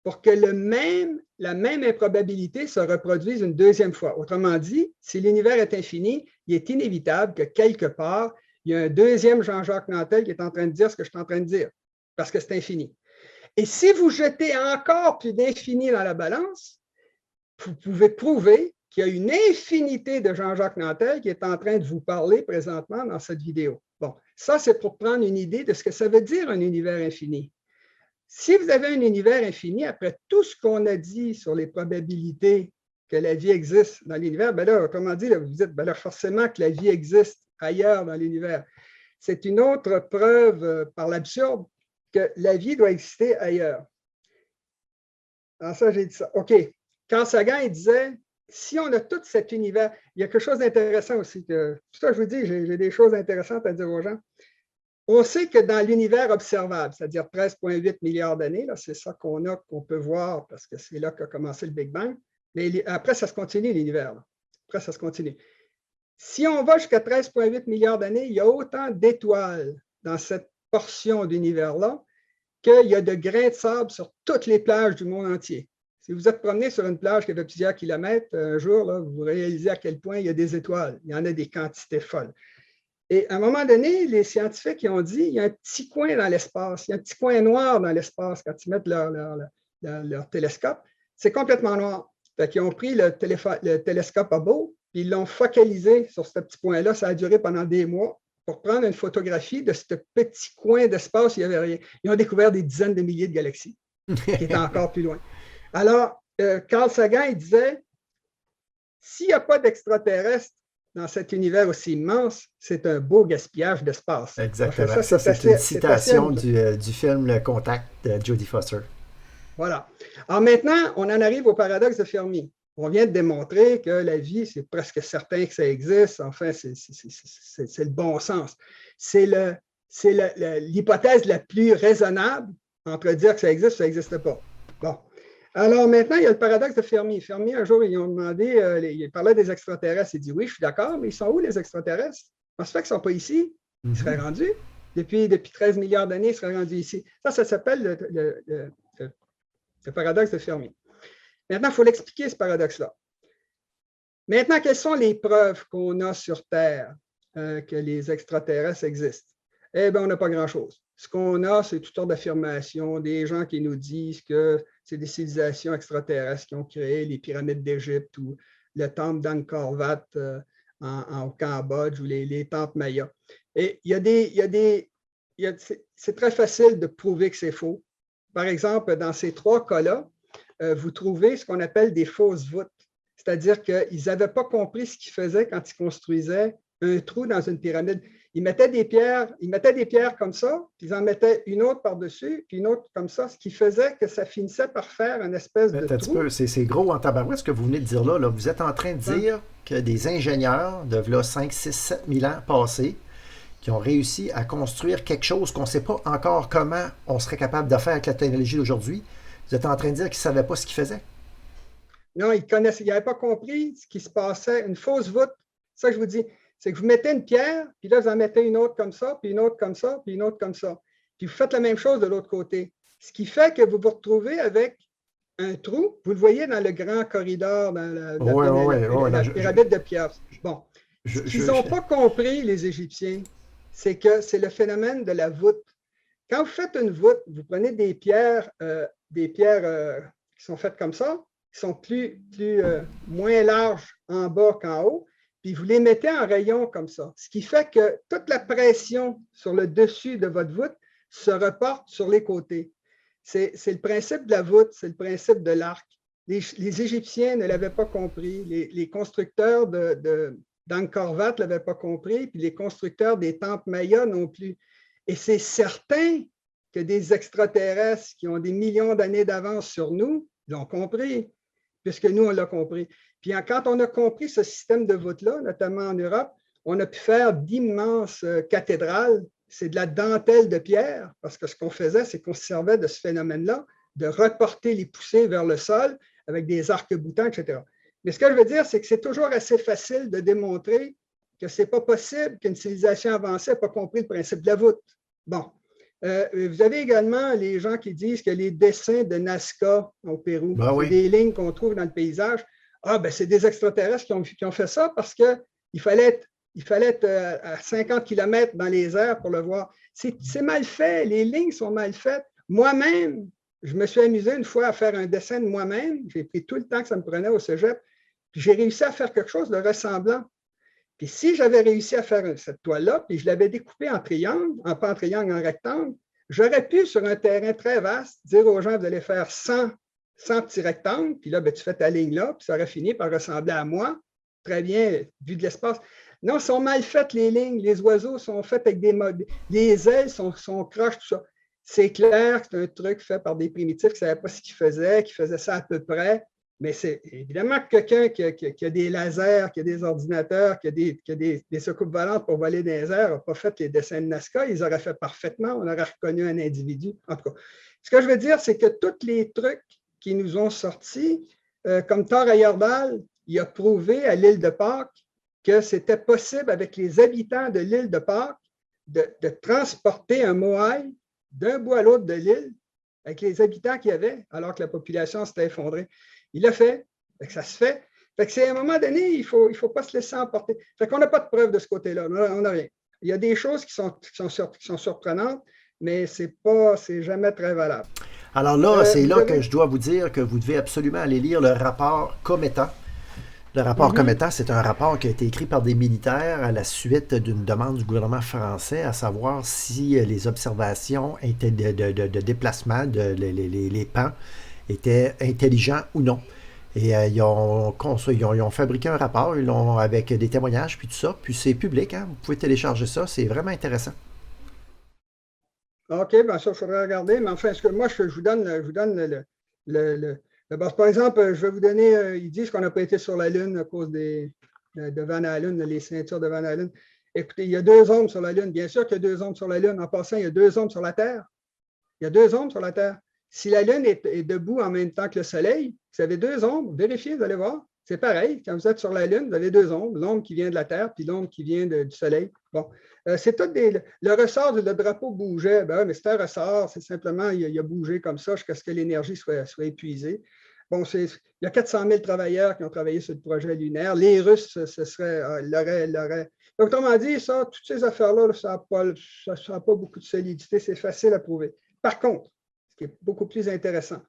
pour que la même improbabilité se reproduise une deuxième fois. Autrement dit, si l'univers est infini, il est inévitable que quelque part, il y a un deuxième Jean-Jacques Nantel qui est en train de dire ce que je suis en train de dire, parce que c'est infini. Et si vous jetez encore plus d'infini dans la balance, vous pouvez prouver qu'il y a une infinité de Jean-Jacques Nantel qui est en train de vous parler présentement dans cette vidéo. Bon, ça, c'est pour prendre une idée de ce que ça veut dire un univers infini. Si vous avez un univers infini, après tout ce qu'on a dit sur les probabilités que la vie existe dans l'univers, bien là, autrement dit, là, vous dites, bien là, forcément que la vie existe ailleurs dans l'univers. C'est une autre preuve par l'absurde que la vie doit exister ailleurs. Alors ça, j'ai dit ça. OK. Carl Sagan, il disait, si on a tout cet univers, il y a quelque chose d'intéressant aussi. Tout ça, je vous dis, j'ai des choses intéressantes à dire aux gens. On sait que dans l'univers observable, c'est-à-dire 13,8 milliards d'années, c'est ça qu'on peut voir parce que c'est là qu'a commencé le Big Bang. Mais après, ça se continue, l'univers. Après, ça se continue. Si on va jusqu'à 13,8 milliards d'années, il y a autant d'étoiles dans cette portion d'univers-là qu'il y a de grains de sable sur toutes les plages du monde entier. Si vous êtes promené sur une plage qui fait plusieurs kilomètres, un jour, là, vous réalisez à quel point il y a des étoiles. Il y en a des quantités folles. Et à un moment donné, les scientifiques ont dit il y a un petit coin dans l'espace, il y a un petit coin noir dans l'espace quand ils mettent leur télescope. C'est complètement noir. Fait qu'ils ont pris le télescope Hubble, puis ils l'ont focalisé sur ce petit point-là. Ça a duré pendant des mois pour prendre une photographie de ce petit coin d'espace où il n'y avait rien. Ils ont découvert des dizaines de milliers de galaxies qui étaient encore plus loin. Alors, Carl Sagan, il disait, s'il n'y a pas d'extraterrestres dans cet univers aussi immense, c'est un beau gaspillage d'espace. Exactement. Ça, c'est une citation du film Le Contact de Jodie Foster. Voilà. Alors maintenant, on en arrive au paradoxe de Fermi. On vient de démontrer que la vie, c'est presque certain que ça existe. Enfin, c'est le bon sens. C'est l'hypothèse la plus raisonnable entre dire que ça existe ou ça n'existe pas. Bon. Alors maintenant, il y a le paradoxe de Fermi. Fermi, un jour, ils ont demandé, il parlait des extraterrestres. Il dit oui, je suis d'accord, mais ils sont où les extraterrestres? On se fait qu'ils ne sont pas ici. Ils seraient rendus. Depuis 13 milliards d'années, ils seraient rendus ici. Ça s'appelle le paradoxe de Fermi. Maintenant, il faut l'expliquer, ce paradoxe-là. Maintenant, quelles sont les preuves qu'on a sur Terre que les extraterrestres existent? Eh bien, on n'a pas grand-chose. Ce qu'on a, c'est toutes sortes d'affirmations, des gens qui nous disent que c'est des civilisations extraterrestres qui ont créé les pyramides d'Égypte ou le temple d'Angkor Wat au Cambodge ou les temples mayas. Et c'est très facile de prouver que c'est faux. Par exemple, dans ces trois cas-là, vous trouvez ce qu'on appelle des fausses voûtes. C'est-à-dire qu'ils n'avaient pas compris ce qu'ils faisaient quand ils construisaient un trou dans une pyramide. Ils mettaient des pierres comme ça, puis ils en mettaient une autre par-dessus, puis une autre comme ça, ce qui faisait que ça finissait par faire une espèce de trou. C'est gros en tabarouette ce que vous venez de dire là. Vous êtes en train de dire que des ingénieurs de 5, 6, 7 000 ans passés qui ont réussi à construire quelque chose qu'on ne sait pas encore comment on serait capable de faire avec la technologie d'aujourd'hui, vous êtes en train de dire qu'ils ne savaient pas ce qu'ils faisaient? Non, ils n'avaient pas compris ce qui se passait. Une fausse voûte, ça je vous dis, c'est que vous mettez une pierre, puis là, vous en mettez une autre comme ça, puis une autre comme ça, puis une autre comme ça. Puis vous faites la même chose de l'autre côté. Ce qui fait que vous vous retrouvez avec un trou. Vous le voyez dans le grand corridor, dans la pyramide de pierre. Bon. Ce qu'ils n'ont pas compris, les Égyptiens, c'est que c'est le phénomène de la voûte. Quand vous faites une voûte, vous prenez des pierres qui sont faites comme ça, qui sont moins larges en bas qu'en haut, puis vous les mettez en rayon comme ça. Ce qui fait que toute la pression sur le dessus de votre voûte se reporte sur les côtés. C'est le principe de la voûte, c'est le principe de l'arc. Les Égyptiens ne l'avaient pas compris, les constructeurs d'Angkor Wat ne l'avaient pas compris, puis les constructeurs des temples mayas non plus. Et c'est certain que des extraterrestres qui ont des millions d'années d'avance sur nous l'ont compris, puisque nous, on l'a compris. Puis quand on a compris ce système de voûte-là, notamment en Europe, on a pu faire d'immenses cathédrales. C'est de la dentelle de pierre, parce que ce qu'on faisait, c'est qu'on se servait de ce phénomène-là, de reporter les poussées vers le sol avec des arcs-boutants, etc. Mais ce que je veux dire, c'est que c'est toujours assez facile de démontrer que ce n'est pas possible qu'une civilisation avancée n'ait pas compris le principe de la voûte. Bon. Vous avez également les gens qui disent que les dessins de Nazca au Pérou, c'est des lignes qu'on trouve dans le paysage. Ah, ben c'est des extraterrestres qui ont fait ça parce qu'il fallait être à 50 km dans les airs pour le voir. C'est mal fait, les lignes sont mal faites. Moi-même, je me suis amusé une fois à faire un dessin de moi-même. J'ai pris tout le temps que ça me prenait au cégep. Puis j'ai réussi à faire quelque chose de ressemblant. Puis si j'avais réussi à faire cette toile-là, puis je l'avais découpée en triangle, pas en triangle, en rectangle, j'aurais pu, sur un terrain très vaste, dire aux gens, vous allez faire 100 petits rectangles, puis là, ben, tu fais ta ligne là, puis ça aurait fini par ressembler à moi. Très bien, vu de l'espace. Non, sont mal faites les lignes. Les oiseaux sont faits avec les ailes sont croches, tout ça. C'est clair que c'est un truc fait par des primitifs qui ne savaient pas ce qu'ils faisaient, qui faisaient ça à peu près. Mais c'est évidemment que quelqu'un qui a des lasers, qui a des ordinateurs, qui a des soucoupes volantes pour voler dans les airs, n'a pas fait les dessins de Nazca. Ils auraient fait parfaitement. On aurait reconnu un individu. En tout cas, ce que je veux dire, c'est que tous les trucs qui nous ont sortis, comme Thor Heyerdahl, il a prouvé à l'île de Pâques que c'était possible avec les habitants de l'île de Pâques de transporter un moai d'un bout à l'autre de l'île avec les habitants qu'il y avait, alors que la population s'était effondrée. Il l'a fait, ça se fait. Fait que c'est à un moment donné, il ne faut pas se laisser emporter. Fait qu'on n'a pas de preuve de ce côté-là. On n'a rien. Il y a des choses qui sont surprenantes, mais c'est jamais très valable. Alors là, c'est là que je dois vous dire que vous devez absolument aller lire le rapport Cometa. Le rapport Cometa, c'est un rapport qui a été écrit par des militaires à la suite d'une demande du gouvernement français, à savoir si les observations de déplacement, les pans, étaient intelligents ou non. Et ils ont fabriqué un rapport, ils l'ont avec des témoignages, puis tout ça, puis c'est public, hein, vous pouvez télécharger ça, c'est vraiment intéressant. OK, bien ça, il faudrait regarder, mais enfin, moi, je vous donne par exemple, je vais vous donner, ils disent qu'on n'a pas été sur la Lune à cause de Van Allen, les ceintures de Van Allen. Écoutez, il y a 2 ombres sur la Lune. Bien sûr qu'il y a 2 ombres sur la Lune. En passant, il y a 2 ombres sur la Terre. Il y a 2 ombres sur la Terre. Si la Lune est debout en même temps que le Soleil, vous avez 2 ombres. Vérifiez, vous allez voir. C'est pareil. Quand vous êtes sur la Lune, vous avez 2 ombres. L'ombre qui vient de la Terre, puis l'ombre qui vient du Soleil. Bon. C'est tout le ressort du drapeau bougeait. Ben, mais c'est un ressort. C'est simplement, il a bougé comme ça jusqu'à ce que l'énergie soit épuisée. Bon, il y a 400 000 travailleurs qui ont travaillé sur le projet lunaire. Les Russes, l'auraient. Autrement dit, toutes ces affaires-là, ça n'a pas beaucoup de solidité. C'est facile à prouver. Par contre, ce qui est beaucoup plus intéressant,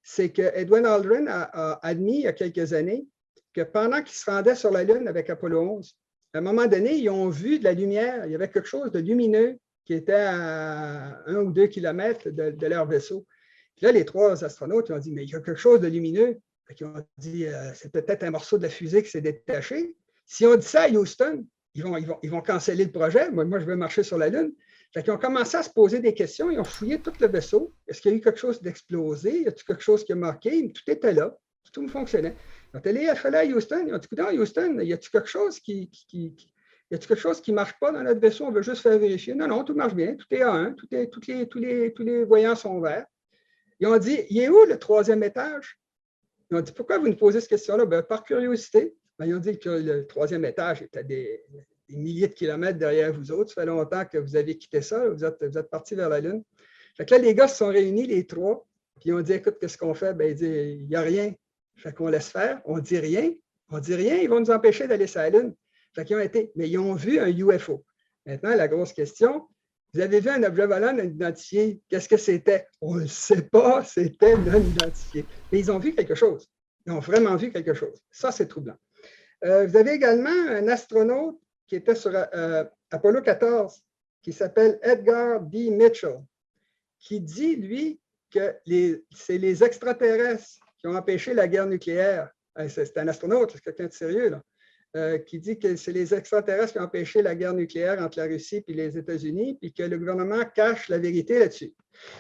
c'est que Edwin Aldrin a admis il y a quelques années que pendant qu'il se rendait sur la Lune avec Apollo 11, à un moment donné, ils ont vu de la lumière. Il y avait quelque chose de lumineux qui était à 1 ou 2 kilomètres de leur vaisseau. Puis là, les 3 astronautes ils ont dit, mais il y a quelque chose de lumineux. Ils ont dit, c'est peut-être un morceau de la fusée qui s'est détaché. Si on dit ça à Houston, ils vont canceller le projet. Moi, je veux marcher sur la Lune. Ils ont commencé à se poser des questions. Ils ont fouillé tout le vaisseau. Est-ce qu'il y a eu quelque chose d'explosé? Y a-t-il quelque chose qui a marqué? Tout était là. Tout fonctionnait. Ils ont allé à Houston. Ils ont dit, écoute, Houston, y a-t-il quelque chose qui ne marche pas dans notre vaisseau? On veut juste faire vérifier. Non, tout marche bien. Tout est à 1. Tous les voyants sont verts. Ils ont dit, il est où le 3e étage? Ils ont dit, pourquoi vous nous posez cette question-là? Ben, par curiosité. Ben, ils ont dit que le 3e étage était des milliers de kilomètres derrière vous autres. Ça fait longtemps que vous avez quitté ça. Vous êtes partis vers la Lune. Fait que là, les gars se sont réunis, les 3, puis ils ont dit, écoute, qu'est-ce qu'on fait? Ben, ils disent, il n'y a rien. Fait qu'on laisse faire. On ne dit rien. Ils vont nous empêcher d'aller sur la Lune. Fait qu'ils ont été, mais ils ont vu un UFO. Maintenant, la grosse question, vous avez vu un objet volant non identifié. Qu'est-ce que c'était? On ne le sait pas, c'était non identifié. Mais ils ont vu quelque chose. Ils ont vraiment vu quelque chose. Ça, c'est troublant. Vous avez également un astronaute qui était sur Apollo 14, qui s'appelle Edgar D. Mitchell, qui dit, lui, que c'est les extraterrestres qui ont empêché la guerre nucléaire. C'est un astronaute, c'est quelqu'un de sérieux, là. Qui dit que c'est les extraterrestres qui ont empêché la guerre nucléaire entre la Russie et les États-Unis, puis que le gouvernement cache la vérité là-dessus.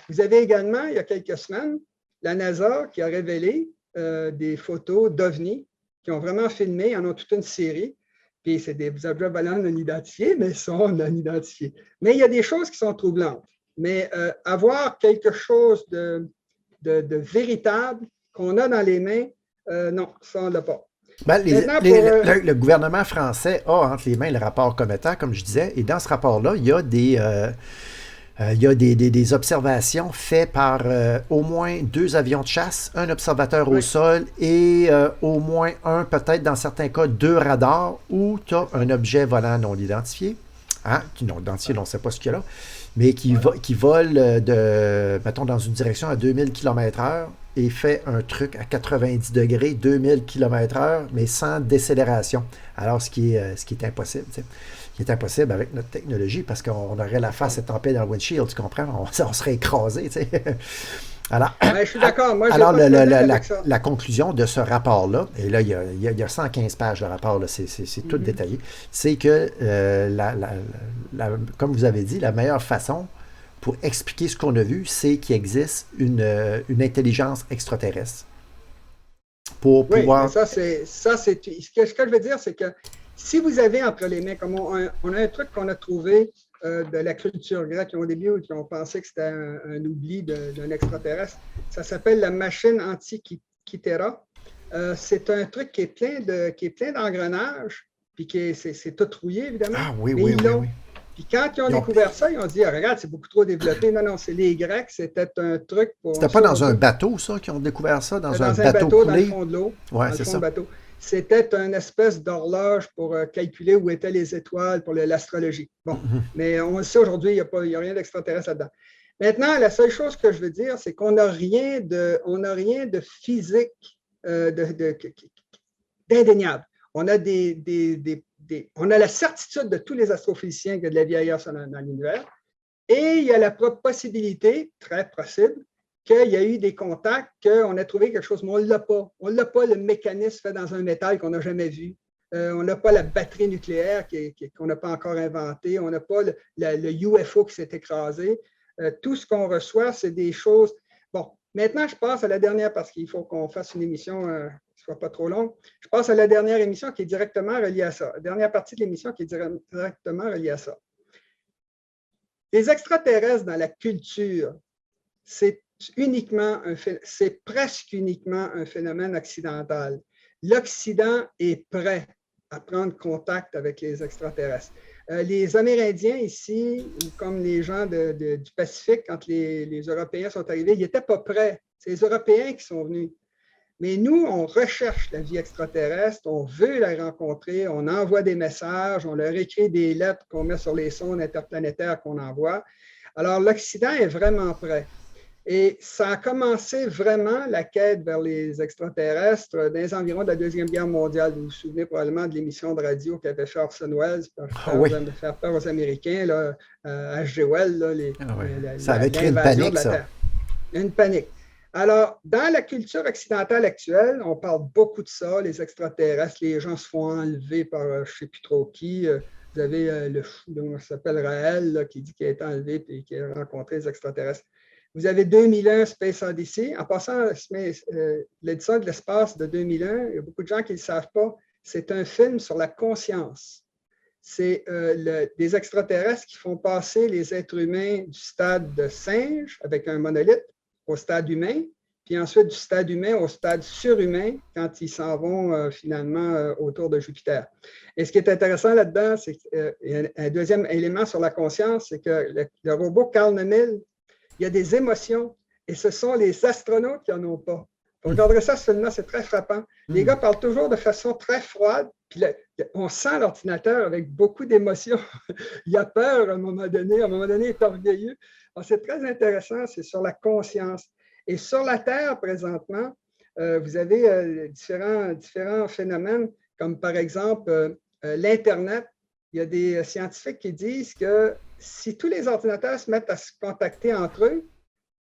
Vous avez également, il y a quelques semaines, la NASA qui a révélé des photos d'OVNI qui ont vraiment filmé, ils en ont toute une série, puis c'est des objets volants non identifiés, mais ils sont non identifiés. Mais il y a des choses qui sont troublantes. Mais avoir quelque chose de véritable qu'on a dans les mains, non, ça, on ne l'a pas. Ben, le gouvernement français a entre les mains le rapport Cometa, comme je disais, et dans ce rapport-là, il y a des observations faites par au moins 2 avions de chasse, un observateur au sol et au moins peut-être dans certains cas, 2 radars où tu as un objet volant non identifié. Hein, non identifié, on ne sait pas ce qu'il y a là, mais qui vole mettons, dans une direction à 2000 km/h et fait un truc à 90 degrés, 2000 km/h, mais sans décélération. Alors, ce qui est impossible, tu sais. Qui est impossible avec notre technologie, parce qu'on aurait la face étampée dans le windshield, tu comprends? On serait écrasé, tu sais. Alors, je suis d'accord. Moi, alors la conclusion de ce rapport-là, et là, il y a 115 pages de rapport, là, c'est tout détaillé, c'est que, comme vous avez dit, la meilleure façon pour expliquer ce qu'on a vu, c'est qu'il existe une intelligence extraterrestre. Pour Oui, mais pouvoir... ce que je veux dire, c'est que si vous avez entre les mains, comme on a un truc qu'on a trouvé de la culture grecque au début, où on pensait que c'était un oubli d'un extraterrestre, ça s'appelle la machine Antikythera. C'est un truc qui est plein d'engrenages, puis c'est tout rouillé, évidemment, Ah oui, mais oui, ils oui, l'ont. oui. Puis quand ils ont découvert ça, ils ont dit, ah, regarde, c'est beaucoup trop développé. Non, non, c'est les Grecs, c'était un truc pour C'était pas dans un survie. bateau, ça, qu'ils ont découvert ça? Dans un Dans un bateau bateau, dans le coulé? fond de l'eau, Ouais, dans le c'est fond de ça. bateau. C'était une espèce d'horloge pour calculer où étaient les étoiles pour l'astrologie. Bon, mais on le sait aujourd'hui, il n'y a rien d'extraterrestre là-dedans. Maintenant, la seule chose que je veux dire, c'est qu'on n'a rien de physique d'indéniable. On a on a la certitude de tous les astrophysiciens qu'il y a de la vie ailleurs dans l'univers. Et il y a la possibilité, très possible, qu'il y a eu des contacts, qu'on a trouvé quelque chose, mais on ne l'a pas. On n'a pas le mécanisme fait dans un métal qu'on n'a jamais vu. On n'a pas la batterie nucléaire qu'on n'a pas encore inventée. On n'a pas le UFO qui s'est écrasé. Tout ce qu'on reçoit, c'est des choses. Bon, maintenant, je passe à la dernière parce qu'il faut qu'on fasse une émission qui ne soit pas trop longue. Je passe à la dernière émission qui est directement reliée à ça. La dernière partie de l'émission qui est directement reliée à ça. Les extraterrestres dans la culture, c'est presque uniquement un phénomène occidental. L'Occident est prêt à prendre contact avec les extraterrestres. Les Amérindiens ici, ou comme les gens du Pacifique, quand les Européens sont arrivés, ils n'étaient pas prêts. C'est les Européens qui sont venus. Mais nous, on recherche la vie extraterrestre, on veut la rencontrer, on envoie des messages, on leur écrit des lettres qu'on met sur les sondes interplanétaires qu'on envoie. Alors, l'Occident est vraiment prêt. Et ça a commencé vraiment la quête vers les extraterrestres dans les environs de la Deuxième Guerre mondiale. Vous vous souvenez probablement de l'émission de radio qu'avait fait Orson Welles pour faire peur aux Américains, H.G. Wells, ça avait créé une panique, de la Terre. Une panique. Alors, dans la culture occidentale actuelle, on parle beaucoup de ça, les extraterrestres, les gens se font enlever par je ne sais plus trop qui. Vous avez le fou, qui s'appelle Raël, qui dit qu'il a été enlevé et qu'il a rencontré les extraterrestres. Vous avez 2001, Space Odyssey. En passant, l'édition de l'espace de 2001, il y a beaucoup de gens qui ne le savent pas, c'est un film sur la conscience. C'est des extraterrestres qui font passer les êtres humains du stade de singe avec un monolithe au stade humain, puis ensuite du stade humain au stade surhumain quand ils s'en vont finalement autour de Jupiter. Et ce qui est intéressant là-dedans, c'est un deuxième élément sur la conscience, c'est que le robot Carl Nemil, il y a des émotions et ce sont les astronautes qui n'en ont pas. Vous regarderez ça seulement, c'est très frappant. Les gars parlent toujours de façon très froide, puis on sent l'ordinateur avec beaucoup d'émotions. Il a peur à un moment donné, il est orgueilleux. C'est très intéressant, c'est sur la conscience. Et sur la Terre, présentement, vous avez différents phénomènes, comme par exemple l'Internet. Il y a des scientifiques qui disent que si tous les ordinateurs se mettent à se contacter entre eux,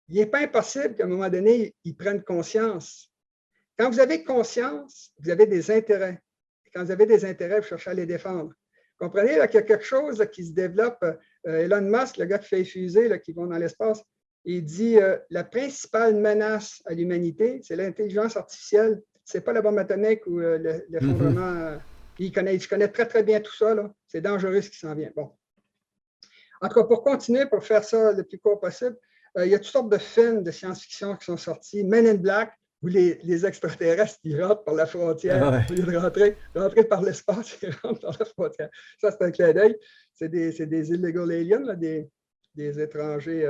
il n'est pas impossible qu'à un moment donné, ils prennent conscience. Quand vous avez conscience, vous avez des intérêts. Et quand vous avez des intérêts, vous cherchez à les défendre. Vous comprenez là, qu'il y a quelque chose là, qui se développe. Elon Musk, le gars qui fait les fusées là, qui vont dans l'espace, il dit la principale menace à l'humanité, c'est l'intelligence artificielle. Ce n'est pas la bombe atomique ou l'effondrement. Je connais très, très bien tout ça. C'est dangereux ce qui s'en vient. Bon. En tout cas, pour continuer, pour faire ça le plus court possible, il y a toutes sortes de films de science-fiction qui sont sortis. Men in Black, où les extraterrestres, ils rentrent par la frontière. Au lieu de rentrer par l'espace, ils rentrent par la frontière. Ça, c'est un clin d'œil. C'est des illegal aliens, là, des étrangers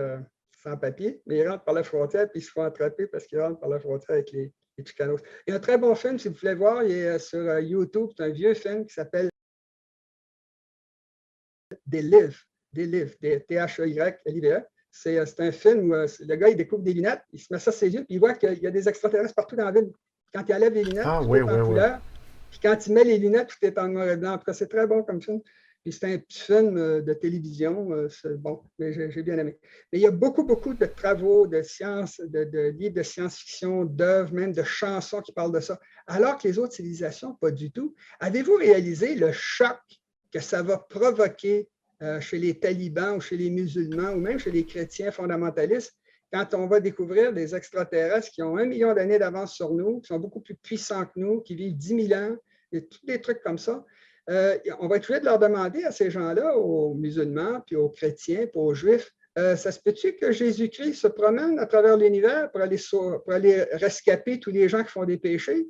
sans papier, mais ils rentrent par la frontière puis ils se font attraper parce qu'ils rentrent par la frontière avec les Chicanos. Il y a un très bon film, si vous voulez voir, il est sur YouTube. C'est un vieux film qui s'appelle They Live, T-H-E-Y-L-I-V-E. C'est un film où le gars, il découvre des lunettes, il se met ça sur ses yeux, puis il voit qu'il y a des extraterrestres partout dans la ville. Quand il enlève les lunettes, tout est en couleur. Puis quand il met les lunettes, tout est en noir et blanc. En tout cas, c'est très bon comme film. Puis c'est un petit film de télévision. C'est bon, mais j'ai bien aimé. Mais il y a beaucoup, beaucoup de travaux de science, de livres de science-fiction, d'œuvres, même de chansons qui parlent de ça. Alors que les autres civilisations, pas du tout. Avez-vous réalisé le choc que ça va provoquer chez les talibans ou chez les musulmans ou même chez les chrétiens fondamentalistes, quand on va découvrir des extraterrestres qui ont 1 million d'années d'avance sur nous, qui sont beaucoup plus puissants que nous, qui vivent 10 000 ans, et tous des trucs comme ça, on va être obligé de leur demander à ces gens-là, aux musulmans, puis aux chrétiens, puis aux juifs, ça se peut-tu que Jésus-Christ se promène à travers l'univers pour aller rescaper tous les gens qui font des péchés?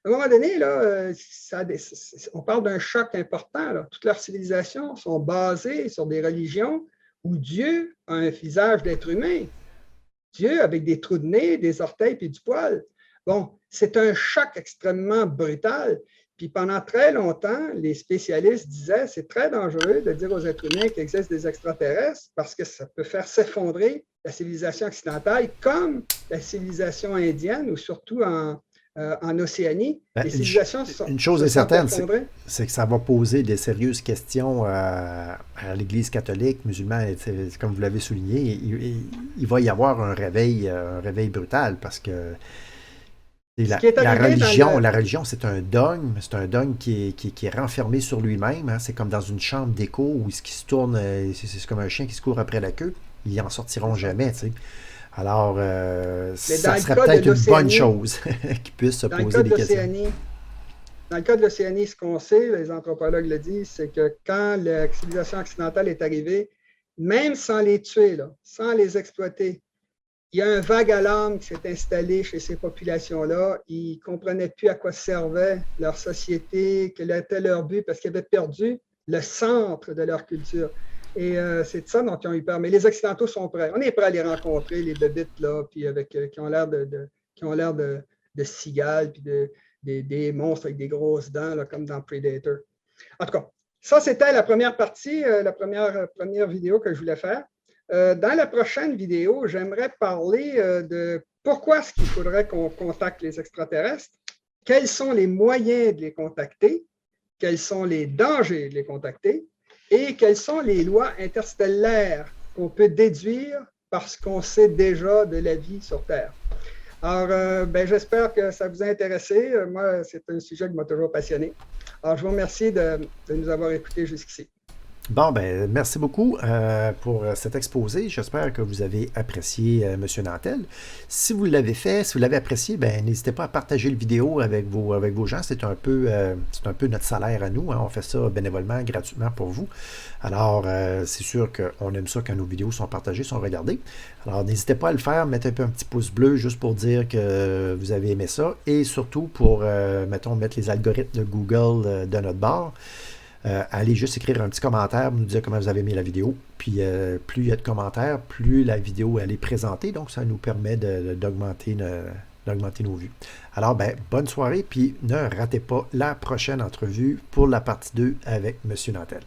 À un moment donné, là, on parle d'un choc important. Là. Toutes leurs civilisations sont basées sur des religions où Dieu a un visage d'être humain. Dieu avec des trous de nez, des orteils et du poil. Bon, c'est un choc extrêmement brutal. Puis pendant très longtemps, les spécialistes disaient que c'est très dangereux de dire aux êtres humains qu'il existe des extraterrestres parce que ça peut faire s'effondrer la civilisation occidentale comme la civilisation indienne ou surtout en Océanie. Les civilisations une chose est certaine, c'est que ça va poser des sérieuses questions à l'Église catholique, musulmane, comme vous l'avez souligné. Il va y avoir un réveil brutal parce que la religion, c'est un dogme qui est renfermé sur lui-même. Hein. C'est comme dans une chambre d'écho où il se tourne, c'est comme un chien qui se court après la queue. Ils n'en sortiront jamais, tu sais. Alors, ça serait peut-être une bonne chose qu'ils puissent se poser des questions. Dans le cas de l'Océanie, ce qu'on sait, les anthropologues le disent, c'est que quand la civilisation occidentale est arrivée, même sans les tuer, là, sans les exploiter, il y a un vague à l'âme qui s'est installé chez ces populations-là. Ils ne comprenaient plus à quoi servait leur société, quel était leur but, parce qu'ils avaient perdu le centre de leur culture. Et c'est de ça dont ils ont eu peur. Mais les Occidentaux sont prêts. On est prêts à les rencontrer, les bébites, là, puis qui ont l'air de cigales, puis des monstres avec des grosses dents, là, comme dans Predator. En tout cas, ça, c'était la première partie, la première vidéo que je voulais faire. Dans la prochaine vidéo, j'aimerais parler de pourquoi est-ce qu'il faudrait qu'on contacte les extraterrestres, quels sont les moyens de les contacter, quels sont les dangers de les contacter et quelles sont les lois interstellaires qu'on peut déduire parce qu'on sait déjà de la vie sur Terre. Alors, j'espère que ça vous a intéressé. Moi, c'est un sujet qui m'a toujours passionné. Alors, je vous remercie de nous avoir écoutés jusqu'ici. Bon, merci beaucoup pour cet exposé. J'espère que vous avez apprécié M. Nantel. Si vous l'avez fait, si vous l'avez apprécié, n'hésitez pas à partager la vidéo avec vos gens. C'est un peu notre salaire à nous. Hein. On fait ça bénévolement, gratuitement pour vous. Alors, c'est sûr qu'on aime ça quand nos vidéos sont partagées, sont regardées. Alors, n'hésitez pas à le faire. Mettez un petit pouce bleu juste pour dire que vous avez aimé ça. Et surtout pour, mettre les algorithmes de Google de notre bord. Allez juste écrire un petit commentaire, nous dire comment vous avez aimé la vidéo. Puis plus il y a de commentaires, plus la vidéo elle est présentée. Donc ça nous permet d'augmenter nos vues. Alors bonne soirée, puis ne ratez pas la prochaine entrevue pour la partie 2 avec M. Nantel.